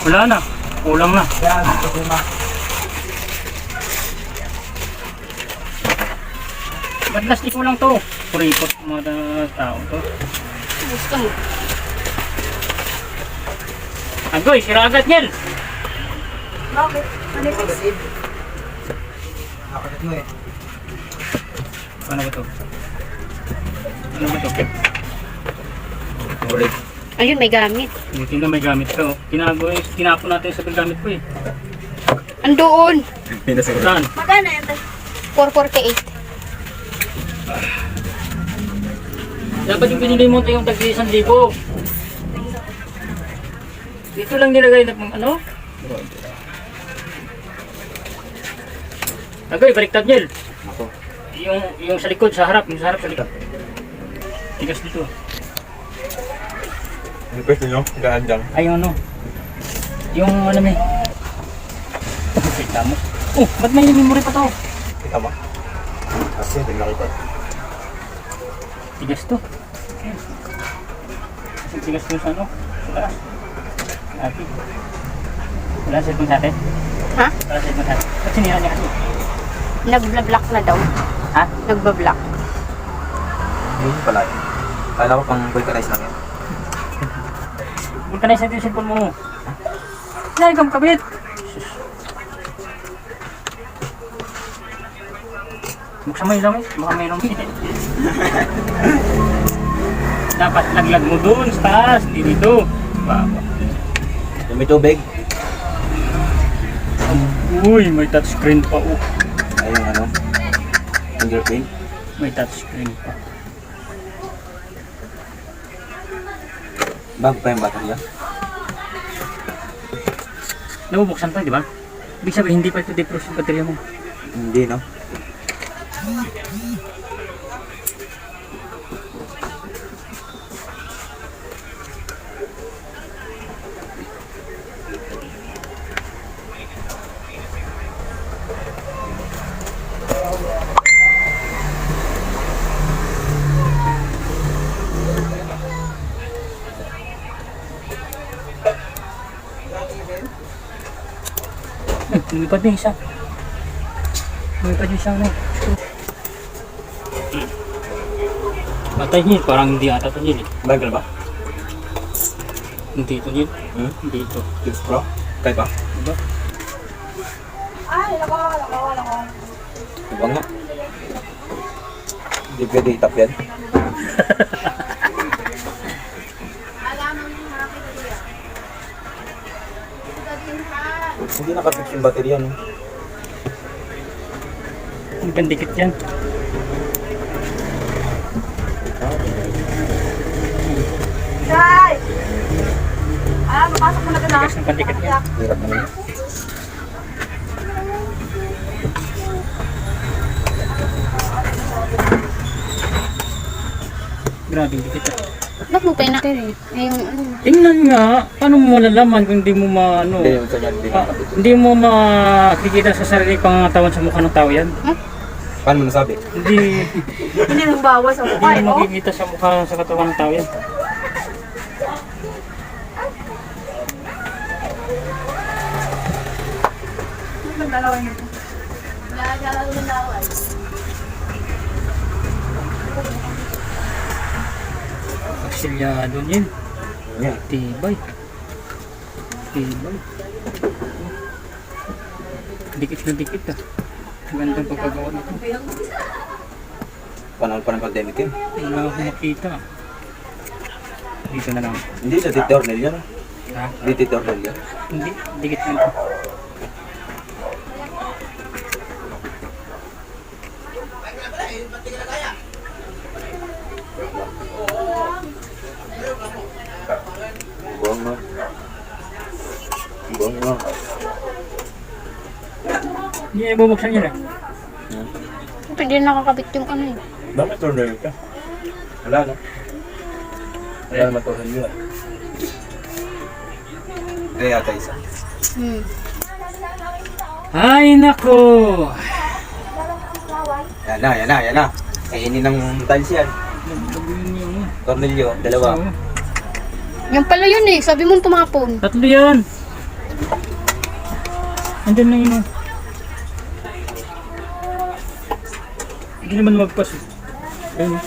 Wala na. Kulang na. Yan, problema. Ba't plastic ko lang to? Kuripot mga tao to. Gusto mo. Agoy, sira agad yan. Bakit? Manipis. Nakalit mo eh. Ano ba to? Ano ba to? Ulit. Ayun, may gamit. Hindi na may gamit ka. Tinapon natin sa paggamit ko eh. Andoon. Pinasagot. Saan? Magkano yan? 448. Dapat yung binili mo ito yung tag-1,000. Dito lang nilagay na ano? Agoy, baliktad Niel. Ako. Yung sa likod, sa harap, yung sa harap, sa likod. Tigas dito. Yung pwesto nyo, gaan dyan. Ay, yung ano? Yung ano may... Kita mo. Oh, ba't may memory pa to? Kita mo? Kasi hindi nakita. Tigas to. Kasi tigas to sa ano? Sa taas. Ati. Wala sa cellphone sa atin? Ha? Wala sa cellphone sa atin. Ba't sinira niya kasi? Nag-block na daw. Ha? Nagba-block. Yun pala yun. Kala ko pang vulcanize lang yan. Vulcanize natin yung cellphone mo. Ay, ikaw kabit. Buksan mo yung lamay. Baka may lamay. Dapat laglag mo dun sa taas. Di dito. Baba. Yung may tubig. Uy, may touchscreen pa. Oh. Ay yung ano. Fingerprint. May touchscreen pa. Bago pa yung baterya. Nabubuksan pa, di ba? Ibig sabihin, hindi pa ito defrost yung baterya mo. Hindi no. Lumipad na isa. Lumipad yung isang ano. Matay niya, parang hindi ata ito niya eh. Bagal ba? Hindi ito niya. Hmm? Hindi ito. Tips Pro? Kaya ba? Diba? Ay, lako. Diba nga? Hindi pwede itap yan. Hindi nakapix yung baterya no? Ang pandikit yan. Guys! Mapasok mo na Tigas ng pandikit yan. Hirap naman. Grabe yung dikit. Ba't mo pa natin eh? Yung ano. Tingnan nga, paano mo malalaman kung hindi mo maano? Hindi yung kanya hindi nakapix. Hindi mo makikita sa sarili pangangatawan sa mukha ng tao yan. Paano mo nasabi? Hindi Hindi nang bawas ang mukha, mo no? makikita sa mukha sa katawan ng tao yan. Silyado niyan. Yan. Tibay. Tibay. Dikit na dikit ah. Gandang pagkagawa nito. Panahon pa ng pandemic yun. Wala akong makita. Dito na lang. Hindi sa titornel yan. Ha? Hindi titornel yan. Hindi. Dikit na ito. Buang mo. Buang mo. Hindi ay bubuksan yun ah. Hindi nakakabit yung ano eh. Bakit tornel ka? Wala no? Wala naman tornel yun. Kaya yata isa. Ay nako! Yan na. Kainin ng tiles yan. Tornilyo, dalawa. Yan pala yun eh. Sabi mo tumapon. Tatlo yan! Andyan na yun. Hindi naman magpas. Ayun.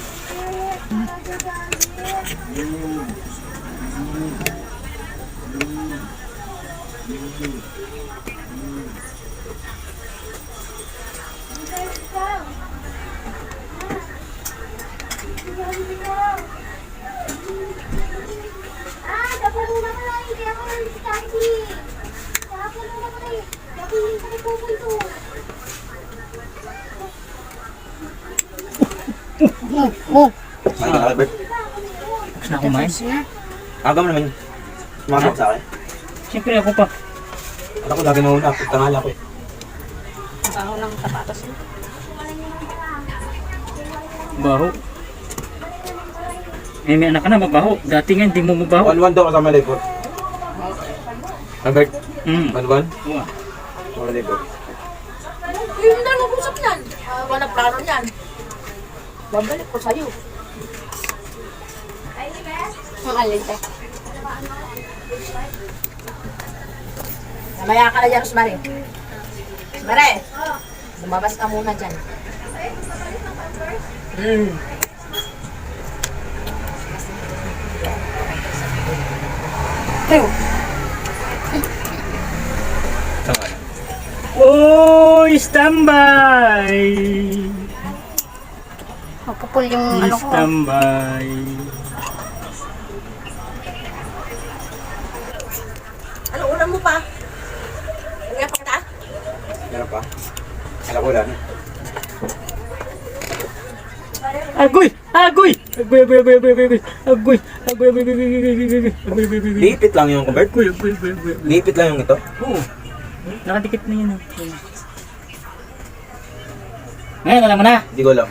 Dapat muna pala, hindi ako nag-study. Dapat muna pala, dapat hindi ko pupunto. Oh, Ano ka, Albert? Tapos na kumain. Aga mo naman. Sumama sa akin. Siyempre ako pa. Ako lagi nauna. Tangal ako eh. ako ng sapatos mo. Baho. Eh, may anak ka na, mabaho. Dati nga, hindi mo mabaho. 1-1 daw kasama labor. Albert, Hmm. 1-1? Oo. Kasama labor. Yung na mag-usap yan. Wala plano yan. Babalik ko sa'yo. Ang alin tayo. Namaya ka na dyan, Rosmary. Rosmary, lumabas ka muna dyan. Oh, standby! Mapupul yung ano ko. Standby. Ano, ulam mo pa? Ulam pa kita? Meron pa? Alam ko lang. Agoy! Agoy! Agoy, agoy, agoy, agoy, agoy, agoy, agoy, agoy, agoy, agoy, agoy, agoy, agoy, agoy, agoy. Lipit lang yung Albert. Agoy, agoy, agoy, agoy. Lipit lang yung ito. Oo. Nakadikit na yun. Ngayon, alam mo na. Hindi ko alam.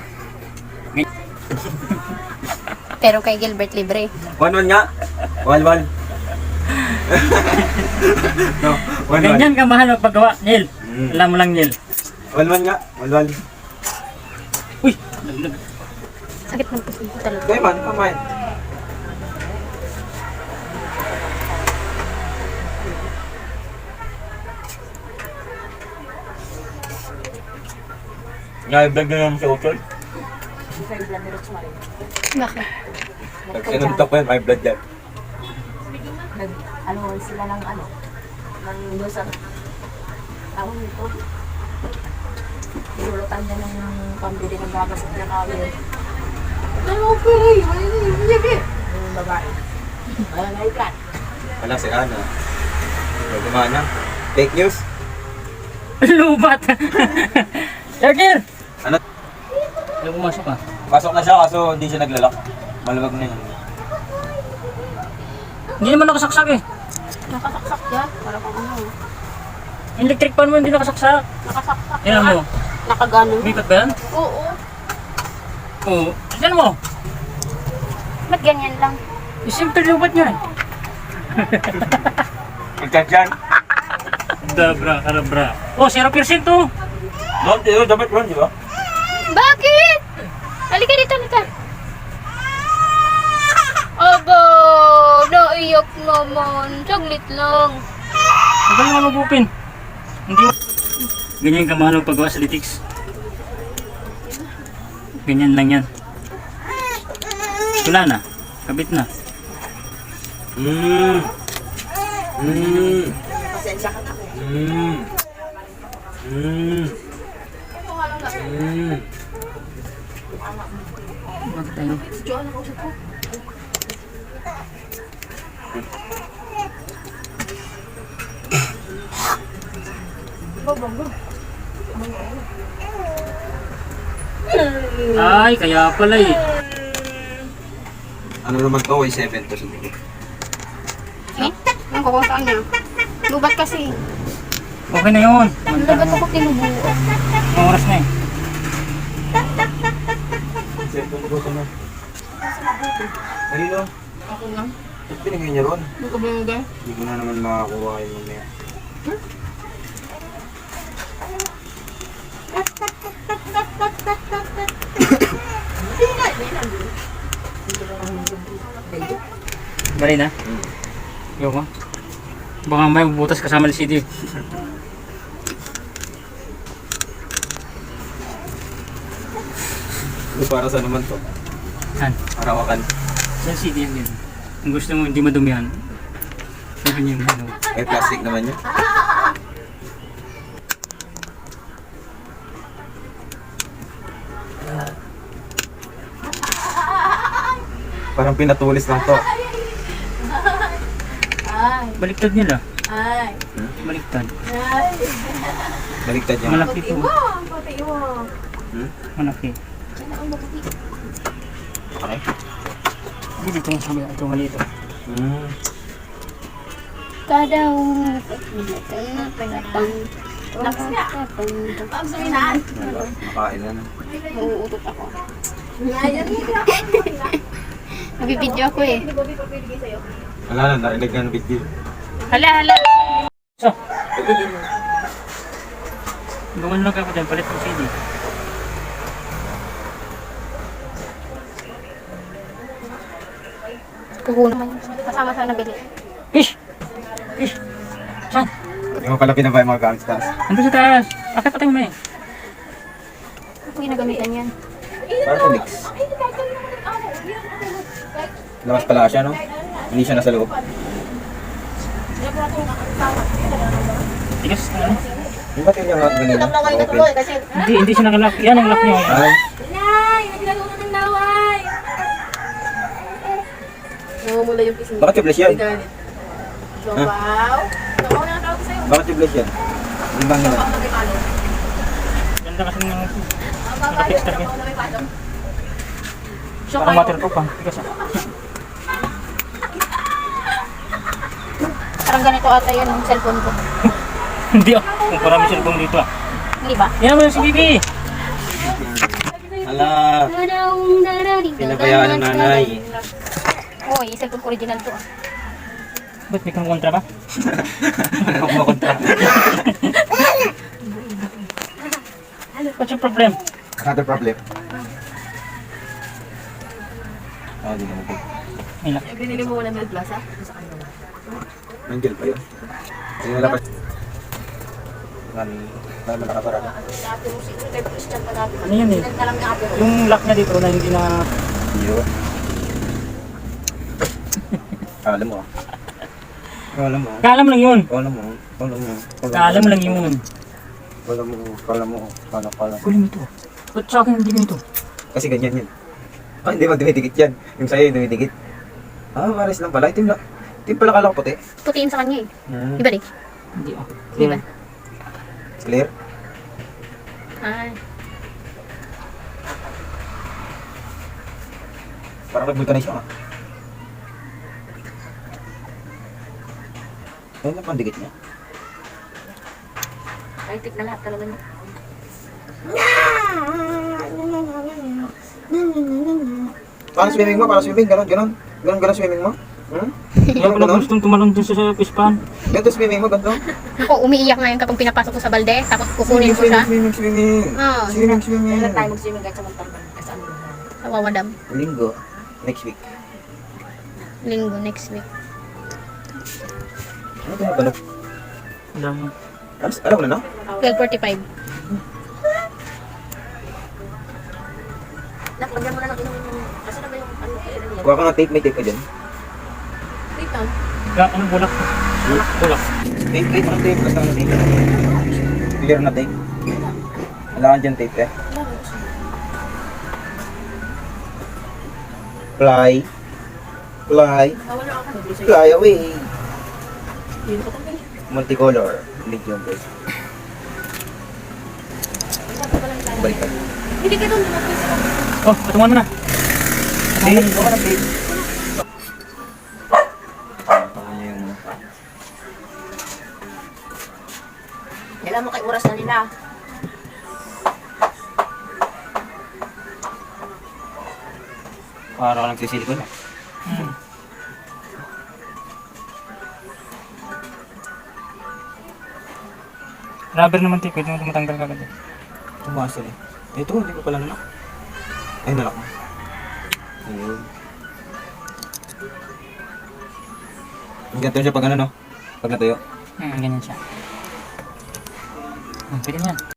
Pero kay Gilbert libre. 1-1 nga. 1-1. No, 1-1. Ganyan ka mahal magpagawa, Neil. Mm. Alam mo lang, Neil. 1-1 nga. 1-1. Uy! Sakit ng puso ko talaga. Kaya man, kamain. Nga-vlog na naman si Utol. Bakit? Pag sinuntok ko yan, may blood yan. Ano, sila ng ano? Ng doon sa... Tawag nito. Nilulutan niya ng pambili ng gagas at nakawin. Ano, okay. Yung babae. Ano, naikat. Wala si Ana. Gumana. Fake news. Lubat! Jagger! Ano? Ano pumasok ka? Pasok na siya kaso hindi siya naglalak. Maluwag na yun. Hindi naman nakasaksak eh. Nakasaksak yan. Para kang ano. Electric fan mo hindi nakasaksak. Nakasaksak Yan mo. Nakagano. Umikat ba yan? Oo. Oo. Yan mo. Ba't ganyan lang? Eh, simple lubat niya eh. Ikat yan. Dabra, karabra. Oh, 0% to. Doon, tayo, dapat ron, di ba? Bakit? Halika dito, halika. Aba, naiyak naman. Saglit lang. Ang galing mo magupin. Hindi mo. Ganyan ka mahal paggawa sa litiks. Ganyan lang yan. Wala na. Kabit na. Pasensya ka na. Bakit tayo? Ay, kaya pala eh. Ano naman to? Y7 to siguro. Eh? Ang kukuha sa kanya. Lubat kasi. Okay na yun. Lubat ako tinubuo. Ang oras na eh. Cellphone ko na. Kanino? Ako lang. Ba't pinigay niya ron? Hindi ko binigay. Hindi ko na naman makakuha yung mamaya. Bari na? Yung ko. Baka may butas kasama ni CD. Ito para sa naman to. Saan? Arawakan. Saan CD yan yun? Kung gusto mo hindi madumihan, sabi niyo yung ano. May plastic naman yun. Parang pinatulis lang to. Ay. Baliktad nila. Ay. Baliktad. Ay. Baliktad yan. Malaki Puti po. mo. Puti mo. Malaki. Okay. Hindi dito yung sabi. Ito mali ito. Kadaw. Lakas nga. Pag suminaan. Makain na na. Uutot ako. Ayan. Nabibidyo ako eh. Hindi ba pipapiligay sa'yo? Wala na, narinig na ng video. Hala. So. Gawin lang ako dyan. Palit ng CD. Kukunin naman kasama sa nabili. Ish! Ish! Saan? Hindi mo pala pinabay mga gamit sa taas. Ando sa taas. Bakit patay mo eh? Ako yung nagamitan yan. Parang mix. Labas pala siya, no? Hindi siya nasa loob. Tigas na ano? Yung ba't yun yung ganina? Open. Hindi siya nakalock. Yan ang lock niya. Ay, Nay! Naglalaro na ng laway! Namumula yung pisngi. bakit tubeless yan? Wow! Nakuha na ang tawag sa'yo. Bakit tubeless yan? Limbang nila. Ako na may palo. Ganda kasi ng Ang papalo. Texture Ako na may palo. parang waterproof ah. Tigas ah. Parang ganito ata yun yung cellphone ko. Hindi ah. Kung parang cellphone dito ah. Hindi ba? Yan mo yung si Bibi. Hala, pinabayaan ng nanay. Oo, yung cellphone ko original to. Ba't may kang kontra ba? Ano mo kontra? What's your problem? Another problem. Ah, di naman po. May lock. Binili mo muna ng plaza? Nandiyan pa yun. Hindi nalapas. Naman nakaparada. Ano yun eh? Yung lock niya dito na hindi na... Yun. Alam mo ah. Alam mo. Kaalam lang yun. Alam mo. Alam mo. Kaalam lang yun. Alam mo. Alam mo. Kala. Kunin mo ito. Ba't sa akin hindi ganito? Kasi ganyan yan. Ah, hindi mo dumidikit yan. Yung sa'yo yung dumidikit. Ah, maris lang pala. Itim lang. Itim pala kala ko puti. Putiin sa kanya eh. Hmm. Iba rin. Hindi ah. Di ba? Clear? Ay. Parang nag-vulcanize siya ah. Ayun na pandikit niya. Ay, tip na lahat talaga niya. Paano swimming mo? Paano swimming? Ganon. Ganon swimming mo? Hmm? Kaya pala gustong tumalon dun sa pispan. Ganito swimming mo, ganito? Ako, umiiyak ngayon kapag pinapasok ko sa balde, tapos kukunin ko siya. Swimming. Oo. Swimming. Kailan tayo mag-swimming kahit sa Montalban? Kasi ano yun? Sa Wawadam. Linggo. Next week. Linggo, next week. Ano ba ganun? Alam mo. Alam mo na, no? 12:45. Naklagyan mo na ng inom yung... Kasi na ba yung ano kailan yan? Kuha ka nga tape, may tape ka dyan. Wait lang. Kaya anong bulak? Bulak. Tape, ano tape? Basta ano tape? Clear na tape. Kailangan dyan tape eh. Fly. Nawala ako. Fly away. Hindi ko tanggal. Multicolor. Medium base. Balik ka. Hindi ka doon. Lumagay sila. Oh, patungan mo na. Tape, kuha ka ng tape. Kailan mo kay oras na nila. Para ka nagsisilikon eh. Rubber naman tape. Pwede mo tumatanggal ka agad. Tumasal eh. Ito, hindi ko pala nalak. Ay, nalak mo. Ayun. Ganito siya pag ano, no? Pag natuyo. Ganyan siya. Pwede na yan.